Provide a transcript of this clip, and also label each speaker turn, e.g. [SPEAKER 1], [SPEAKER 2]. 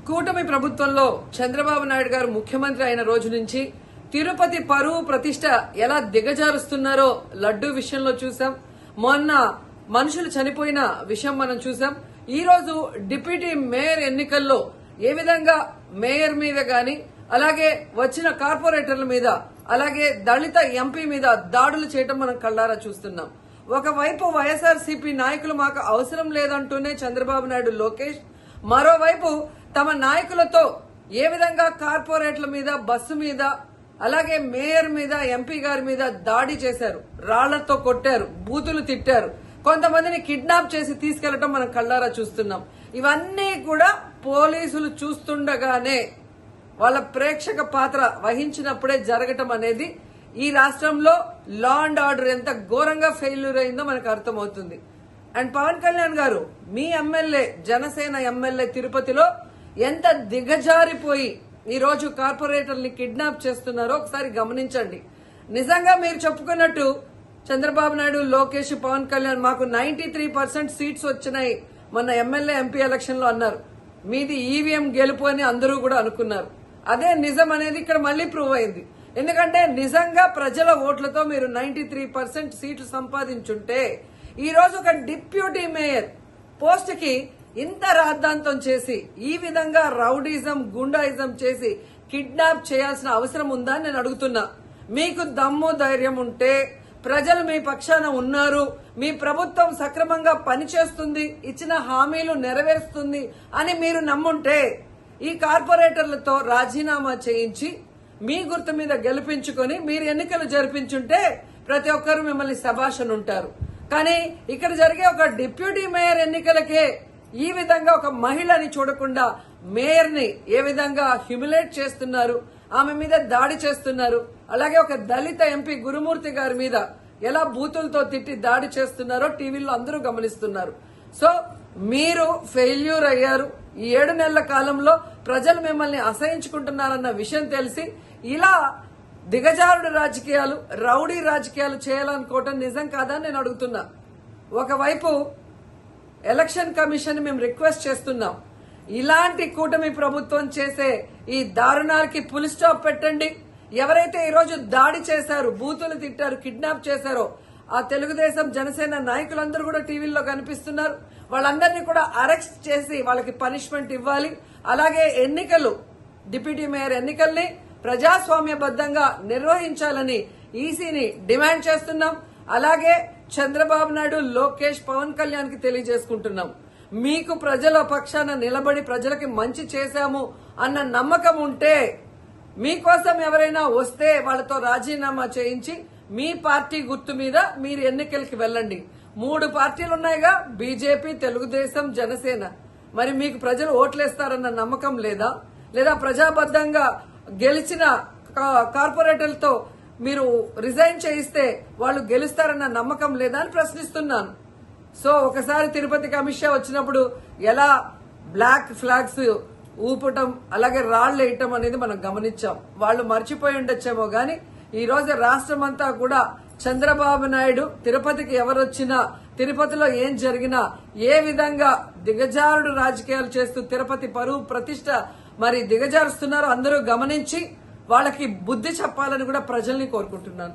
[SPEAKER 1] కూటమి ప్రభుత్వంలో చంద్రబాబు నాయుడు గారు ముఖ్యమంత్రి అయిన రోజు నుంచి తిరుపతి పరువు ప్రతిష్ట ఎలా దిగజారుస్తున్నారో లడ్డూ విషయంలో చూసాం. మొన్న మనుషులు చనిపోయిన విషయం మనం చూసాం. ఈ రోజు డిప్యూటీ మేయర్ ఎన్నికల్లో ఏ విధంగా మేయర్ మీద గాని, అలాగే వచ్చిన కార్పొరేటర్ల మీద, అలాగే దళిత ఎంపీ మీద దాడులు చేయడం మనం కళ్ళారా చూస్తున్నాం. ఒకవైపు వైఎస్ఆర్సీపీ నాయకులు మాకు అవసరం లేదంటూనే చంద్రబాబు నాయుడు, లోకేష్, మరోవైపు తమ నాయకులతో ఏ విధంగా కార్పొరేట్ల మీద, బస్సు మీద, అలాగే మేయర్ మీద, ఎంపీ గారి మీద దాడి చేశారు, రాళ్లతో కొట్టారు, బూతులు తిట్టారు, కొంతమందిని కిడ్నాప్ చేసి తీసుకెళ్లడం మనం కళ్ళారా చూస్తున్నాం. ఇవన్నీ కూడా పోలీసులు చూస్తుండగానే వాళ్ళ ప్రేక్షక పాత్ర వహించినప్పుడే జరగటం అనేది ఈ రాష్ట్రంలో లా అండ్ ఆర్డర్ ఎంత ఘోరంగా ఫెయిల్యూర్ అయిందో మనకు అర్థమవుతుంది. అండ్ పవన్ కళ్యాణ్ గారు, మీ ఎమ్మెల్యే, జనసేన ఎమ్మెల్యే తిరుపతిలో ఎంత దిగజారిపోయి ఈ రోజు కార్పొరేటర్ని కిడ్నాప్ చేస్తున్నారో ఒకసారి గమనించండి. నిజంగా మీరు చెప్పుకున్నట్టు చంద్రబాబు నాయుడు, లోకేష్, పవన్ కళ్యాణ్ మాకు 93% సీట్స్ వచ్చినాయి మొన్న ఎమ్మెల్యే, ఎంపీ ఎలక్షన్ లో అన్నారు. మీది ఈవీఎం గెలుపు అని అందరూ కూడా అనుకున్నారు. అదే నిజం అనేది ఇక్కడ మళ్లీ ప్రూవ్ అయింది. ఎందుకంటే నిజంగా ప్రజల ఓట్లతో మీరు 93% సీట్లు సంపాదించుంటే ఈ రోజు ఒక డిప్యూటీ మేయర్ పోస్ట్ కి ఇంత రాద్ధాంతం చేసి, ఈ విధంగా రౌడీజం, గుండాయిజం చేసి కిడ్నాప్ చేయాల్సిన అవసరం ఉందా అని నేను అడుగుతున్నా. మీకు దమ్ము, ధైర్యం ఉంటే, ప్రజలు మీ పక్షాన ఉన్నారు, మీ ప్రభుత్వం సక్రమంగా పనిచేస్తుంది, ఇచ్చిన హామీలు నెరవేరుస్తుంది అని మీరు నమ్ముంటే ఈ కార్పొరేటర్లతో రాజీనామా చేయించి మీ గుర్తు మీద గెలిపించుకొని మీరు ఎన్నికలు జరిపించుంటే ప్రతి ఒక్కరు మిమ్మల్ని శభాషను ఉంటారు. కానీ ఇక్కడ జరిగే ఒక డిప్యూటీ మేయర్ ఎన్నికలకే ఈ విధంగా ఒక మహిళని చూడకుండా మేయర్ ని ఏ విధంగా హ్యూమిలేట్ చేస్తున్నారు, ఆమె మీద దాడి చేస్తున్నారు, అలాగే ఒక దళిత ఎంపీ గురుమూర్తి గారి మీద ఎలా బూతులతో తిట్టి దాడి చేస్తున్నారో టీవీలో అందరూ గమనిస్తున్నారు. సో మీరు ఫెయిల్యూర్ అయ్యారు. ఈ 7 నెలల కాలంలో ప్రజలు మిమ్మల్ని అసహించుకుంటున్నారన్న విషయం తెలిసి ఇలా దిగజారుడు రాజకీయాలు, రౌడీ రాజకీయాలు చేయాలనుకోవటం నిజం కాదని నేను అడుగుతున్నా. ఒకవైపు ఎలక్షన్ కమిషన్ మేము రిక్వెస్ట్ చేస్తున్నాం, ఇలాంటి కూటమి ప్రభుత్వం చేసే ఈ దారుణాలకి ఫుల్ స్టాప్ పెట్టండి. ఎవరైతే ఈ రోజు దాడి చేశారు, బూతులు తిట్టారు, కిడ్నాప్ చేశారో ఆ తెలుగుదేశం, జనసేన నాయకులందరూ కూడా టీవీల్లో కనిపిస్తున్నారు. వాళ్ళందరినీ కూడా అరెస్ట్ చేసి వాళ్ళకి పనిష్మెంట్ ఇవ్వాలి. అలాగే ఎన్నికలు, డిప్యూటీ మేయర్ ఎన్నికల్ని ప్రజాస్వామ్యబద్దంగా నిర్వహించాలని ఈసీని డిమాండ్ చేస్తున్నాం. అలాగే చంద్రబాబు నాయుడు, లోకేష్, పవన్ కళ్యాణ్ కి తెలియజేసుకుంటున్నాం, మీకు ప్రజల పక్షాన నిలబడి ప్రజలకి మంచి చేశాము అన్న నమ్మకం ఉంటే, మీకోసం ఎవరైనా వస్తే వాళ్ళతో రాజీనామా చేయించి మీ పార్టీ గుర్తు మీద మీరు ఎన్నికలకి వెళ్ళండి. 3 పార్టీలు ఉన్నాయిగా, బీజేపీ, తెలుగుదేశం, జనసేన. మరి మీకు ప్రజలు ఓట్లేస్తారన్న నమ్మకం లేదా? లేదా ప్రజాబద్దంగా గెలిచిన కార్పొరేటర్లతో మీరు రిజైన్ చేయిస్తే వాళ్ళు గెలుస్తారన్న నమ్మకం లేదా అని ప్రశ్నిస్తున్నాను. సో ఒకసారి తిరుపతికి అమిత్ షా వచ్చినప్పుడు ఎలా బ్లాక్ ఫ్లాగ్స్ ఊపటం, అలాగే రాళ్లు వేయటం అనేది మనం గమనించాం. వాళ్ళు మర్చిపోయి ఉండొచ్చేమో గాని ఈ రోజు రాష్ట్రం అంతా కూడా చంద్రబాబు నాయుడు తిరుపతికి ఎవరొచ్చినా, తిరుపతిలో ఏం జరిగినా, ఏ విధంగా దిగజారుడు రాజకీయాలు చేస్తూ తిరుపతి పరువు ప్రతిష్ట మరి దిగజారుస్తున్నారో అందరూ గమనించి వాళ్ళకి బుద్ధి చెప్పాలని కూడా ప్రజల్ని కోరుకుంటున్నాను.